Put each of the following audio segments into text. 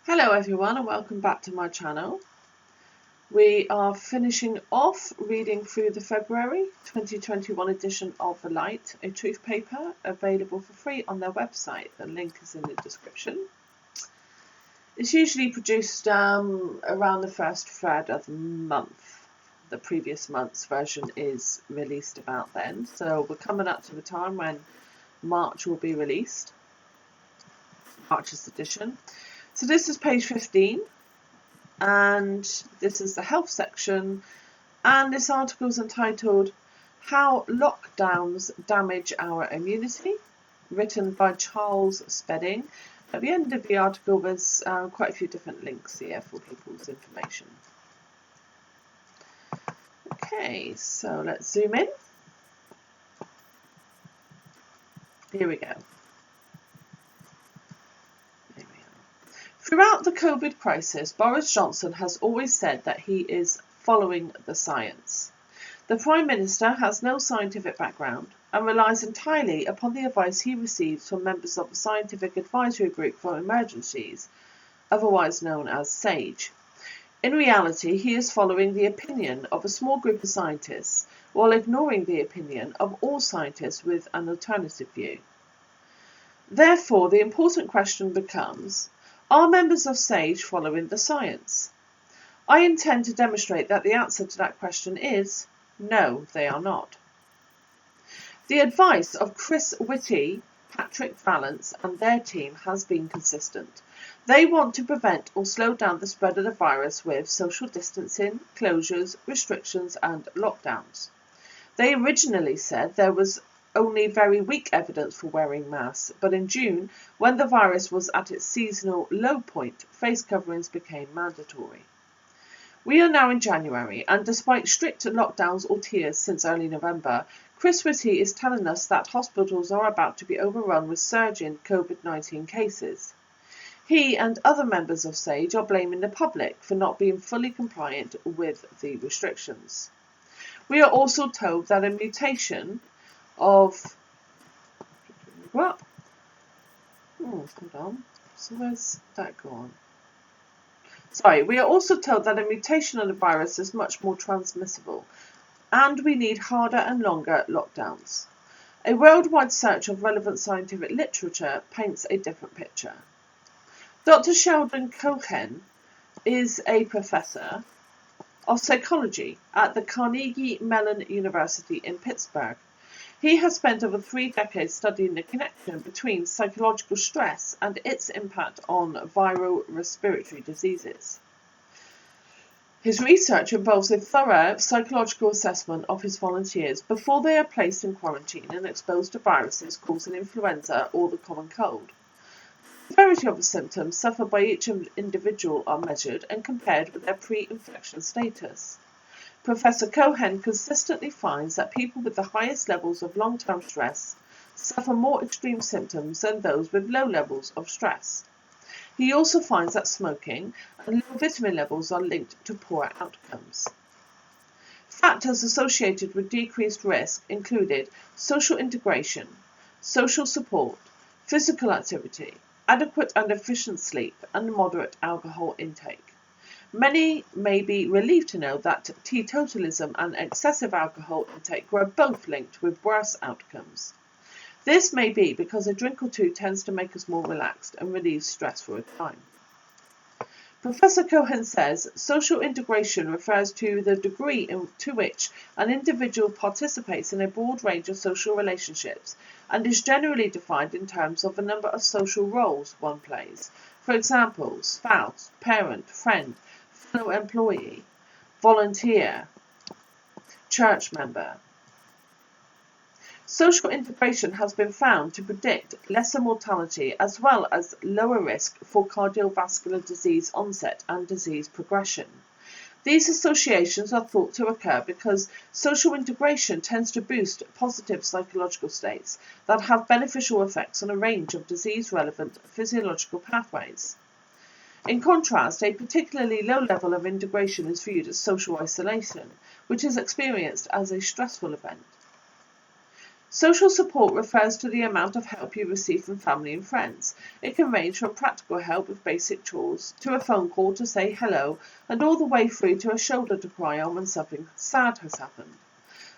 Hello everyone and welcome back to my channel. We are finishing off reading through the February 2021 edition of The Light, a truth paper available for free on their website. The link is in the description. It's usually produced around the first thread of the month. The previous month's version is released about then, so we're coming up to the time when March will be released. March's edition. So this is page 15 and this is the health section, and this article is entitled How Lockdowns Damage Our Immunity, written by Charles Spedding. At the end of the article there's quite a few different links here for people's information. Okay, so let's zoom in. Here we go. Throughout the COVID crisis, Boris Johnson has always said that he is following the science. The Prime Minister has no scientific background and relies entirely upon the advice he receives from members of the Scientific Advisory Group for Emergencies, otherwise known as SAGE. In reality, he is following the opinion of a small group of scientists while ignoring the opinion of all scientists with an alternative view. Therefore, the important question becomes, are members of SAGE following the science? I intend to demonstrate that the answer to that question is no, they are not. The advice of Chris Whitty, Patrick Vallance and their team has been consistent. They want to prevent or slow down the spread of the virus with social distancing, closures, restrictions and lockdowns. They originally said there was only very weak evidence for wearing masks, but in June, when the virus was at its seasonal low point, face coverings became mandatory. We are now in January, and despite strict lockdowns or tiers since early November, Chris Whitty is telling us that hospitals are about to be overrun with surging COVID-19 cases. He and other members of SAGE are blaming the public for not being fully compliant with the restrictions. We are also told that a mutation of hold on. So where's that gone? We are also told that a mutation of the virus is much more transmissible, and we need harder and longer lockdowns. A worldwide search of relevant scientific literature paints a different picture. Dr. Sheldon Cohen is a professor of psychology at the Carnegie Mellon University in Pittsburgh. He has spent over 3 decades studying the connection between psychological stress and its impact on viral respiratory diseases. His research involves a thorough psychological assessment of his volunteers before they are placed in quarantine and exposed to viruses causing influenza or the common cold. The severity of the symptoms suffered by each individual are measured and compared with their pre-infection status. Professor Cohen consistently finds that people with the highest levels of long-term stress suffer more extreme symptoms than those with low levels of stress. He also finds that smoking and low vitamin levels are linked to poor outcomes. Factors associated with decreased risk included social integration, social support, physical activity, adequate and efficient sleep, and moderate alcohol intake. Many may be relieved to know that teetotalism and excessive alcohol intake were both linked with worse outcomes. This may be because a drink or two tends to make us more relaxed and relieve stress for a time. Professor Cohen says social integration refers to the degree to which an individual participates in a broad range of social relationships and is generally defined in terms of the number of social roles one plays. For example, spouse, parent, friend, fellow employee, volunteer, church member. Social integration has been found to predict lesser mortality as well as lower risk for cardiovascular disease onset and disease progression. These associations are thought to occur because social integration tends to boost positive psychological states that have beneficial effects on a range of disease-relevant physiological pathways. In contrast, a particularly low level of integration is viewed as social isolation, which is experienced as a stressful event. Social support refers to the amount of help you receive from family and friends. It can range from practical help with basic chores, to a phone call to say hello, and all the way through to a shoulder to cry on when something sad has happened.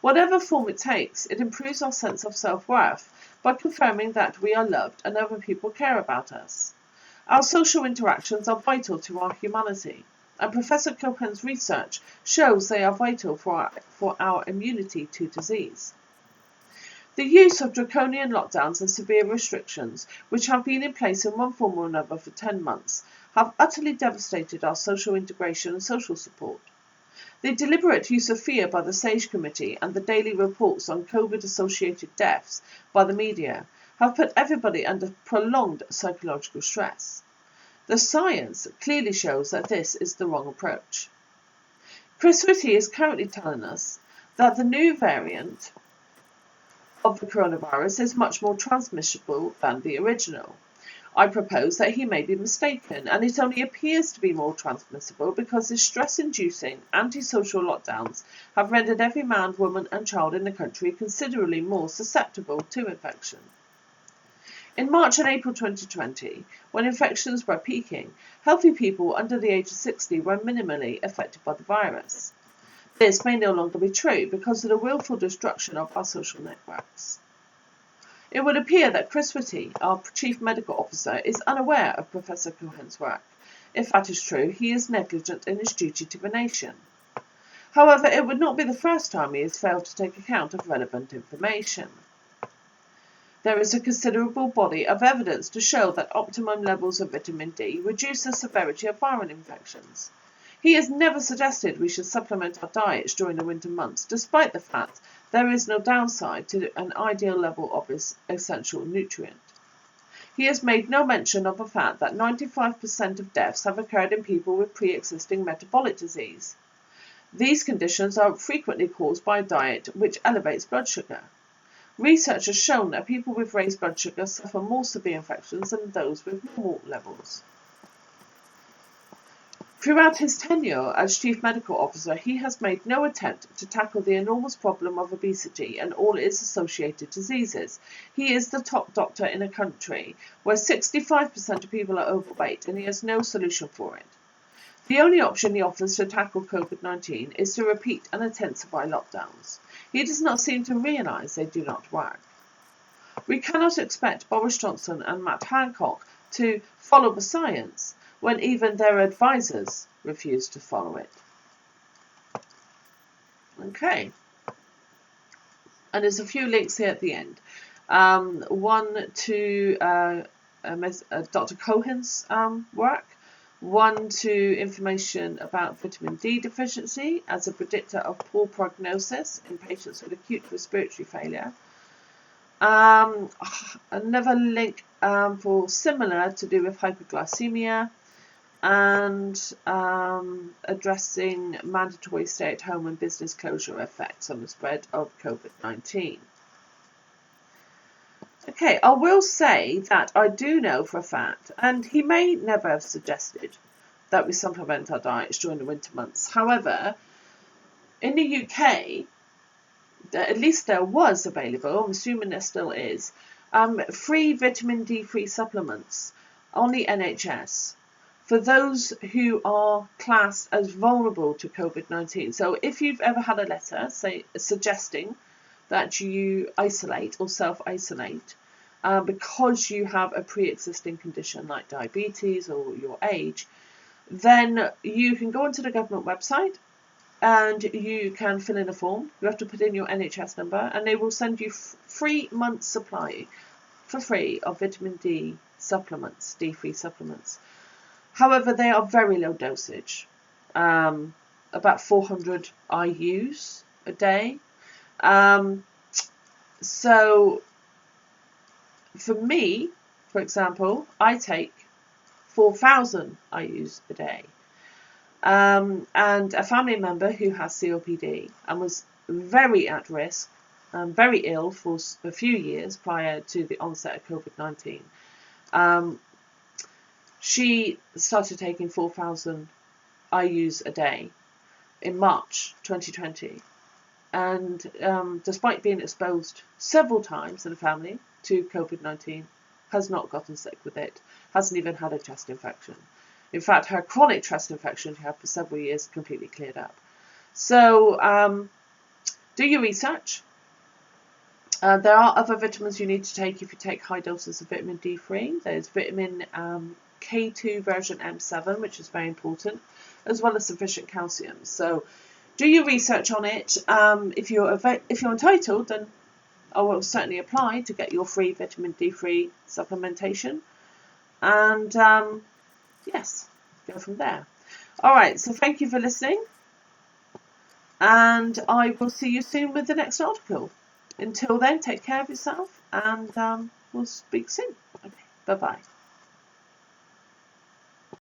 Whatever form it takes, it improves our sense of self-worth by confirming that we are loved and other people care about us. Our social interactions are vital to our humanity, and Professor Cohen's research shows they are vital for our immunity to disease. The use of draconian lockdowns and severe restrictions, which have been in place in one form or another for 10 months, have utterly devastated our social integration and social support. The deliberate use of fear by the SAGE Committee and the daily reports on COVID-associated deaths by the media have put everybody under prolonged psychological stress. The science clearly shows that this is the wrong approach. Chris Whitty is currently telling us that the new variant of the coronavirus is much more transmissible than the original. I propose that he may be mistaken, and it only appears to be more transmissible because the stress-inducing antisocial lockdowns have rendered every man, woman and child in the country considerably more susceptible to infection. In March and April 2020, when infections were peaking, healthy people under the age of 60 were minimally affected by the virus. This may no longer be true because of the willful destruction of our social networks. It would appear that Chris Whitty, our Chief Medical Officer, is unaware of Professor Cohen's work. If that is true, he is negligent in his duty to the nation. However, it would not be the first time he has failed to take account of relevant information. There is a considerable body of evidence to show that optimum levels of vitamin D reduce the severity of viral infections. He has never suggested we should supplement our diets during the winter months, despite the fact there is no downside to an ideal level of this essential nutrient. He has made no mention of the fact that 95% of deaths have occurred in people with pre-existing metabolic disease. These conditions are frequently caused by a diet which elevates blood sugar. Research has shown that people with raised blood sugar suffer more severe infections than those with normal levels. Throughout his tenure as Chief Medical Officer, he has made no attempt to tackle the enormous problem of obesity and all its associated diseases. He is the top doctor in a country where 65% of people are overweight, and he has no solution for it. The only option he offers to tackle COVID-19 is to repeat and intensify lockdowns. He does not seem to realise they do not work. We cannot expect Boris Johnson and Matt Hancock to follow the science when even their advisors refuse to follow it. Okay. And there's a few links here at the end. One to Dr. Cohen's work. One to information about vitamin D deficiency as a predictor of poor prognosis in patients with acute respiratory failure. Another link for similar to do with hypoglycemia and addressing mandatory stay-at-home and business closure effects on the spread of COVID-19. Okay, I will say that I do know for a fact, and he may never have suggested that we supplement our diets during the winter months. However, in the UK, at least there was available, I'm assuming there still is, free vitamin D3 supplements on the NHS for those who are classed as vulnerable to COVID-19. So if you've ever had a letter, say, suggesting that you isolate or self-isolate because you have a pre-existing condition like diabetes or your age, then you can go onto the government website and you can fill in a form. You have to put in your NHS number and they will send you 3 months supply for free of vitamin D supplements, D3 supplements. However, they are very low dosage, about 400 IUs a day. So for me, for example, I take 4,000 IUs a day. And a family member who has COPD and was very at risk, very ill for a few years prior to the onset of COVID-19, she started taking 4,000 IUs a day in March 2020. and despite being exposed several times in the family to COVID-19, has not gotten sick with it, hasn't even had a chest infection. In fact, her chronic chest infection she had for several years completely cleared up. So do your research. There are other vitamins you need to take if you take high doses of vitamin D3. There's vitamin K2 version M7, which is very important, as well as sufficient calcium. So do your research on it. If you're entitled, then I will certainly apply to get your free vitamin D3 supplementation. And yes, go from there. All right, so thank you for listening. And I will see you soon with the next article. Until then, take care of yourself, and we'll speak soon. Okay, bye-bye.